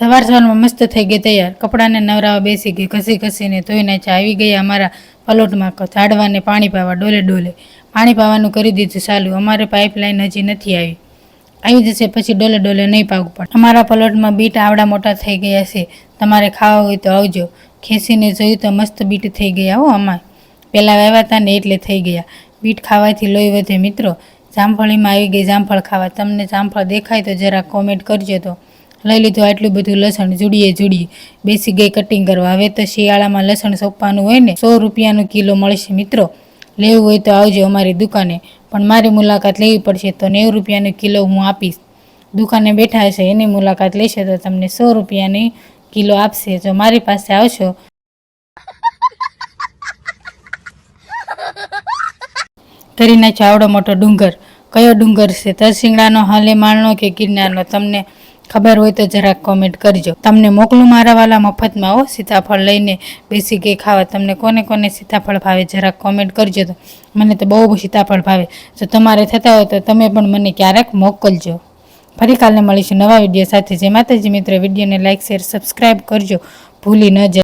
સવારમાં મસ્ત થઈ ગઈ તૈયાર, કપડાને નવરાવા બેસી ગઈ, ઘસીને ધોઈ નાખ્યા. આવી ગયા અમારા પલોટમાં ઝાડવાને પાણી પાવા. ડોલે પાણી પાવાનું કરી દીધું ચાલુ. અમારે પાઇપલાઇન હજી નથી આવી જશે પછી ડોલે નહીં પાવું પડે. અમારા પલોટમાં બીટ આવડા મોટા થઈ ગયા છે, તમારે ખાવા હોય તો આવજો. ખેંચીને જોયું તો મસ્ત બીટ થઈ ગયા હો. અમારે પહેલાં વાવ્યા હતા ને એટલે થઈ ગયા. બીટ ખાવાથી લોહી વધે મિત્રો. જામફળીમાં આવી ગઈ જામફળ ખાવા. તમને જામફળ દેખાય તો જરા કોમેન્ટ કરજો. તો લઈ લીધું આટલું બધું લસણ, જુડીએ બેસી ગઈ કટિંગ કરવા. હવે તો શિયાળામાં લસણ સોંપવાનું હોય ને, 100 રૂપિયાનું કિલો મળશે મિત્રો. લેવું હોય તો આવજો અમારી દુકાને, પણ મારી મુલાકાત લેવી પડશે તો 90 રૂપિયાનું કિલો હું આપીશ. દુકાને બેઠા હશે એની મુલાકાત લેશે તો તમને 100 રૂપિયાની કિલો આપશે. જો મારી પાસે આવશો. કરી નાખ્યો આવડો મોટો ડુંગર. કયો ડુંગર છે? તરસિંગડાનો, હાલેમાળનો કે ગિરનારનો? તમને ખબર હોય તો જરાક કોમેન્ટ કરજો. તમને મોકલું મારા વાલા મફતમાં હો. સીતાફળ લઈને બેસી ગઈ ખાવા. તમને કોને સીતાફળ ભાવે જરાક કોમેન્ટ કરજો. તો મને તો બહુ સીતાફળ ભાવે. જો તમારે થતા હોય તો તમે પણ મને ક્યારેક મોકલજો. ફરી કાલે મળીશું નવા વિડીયો સાથે. જય માતાજી મિત્રો. વિડીયોને લાઈક, શેર, સબસ્ક્રાઈબ કરજો ભૂલી ન જતા.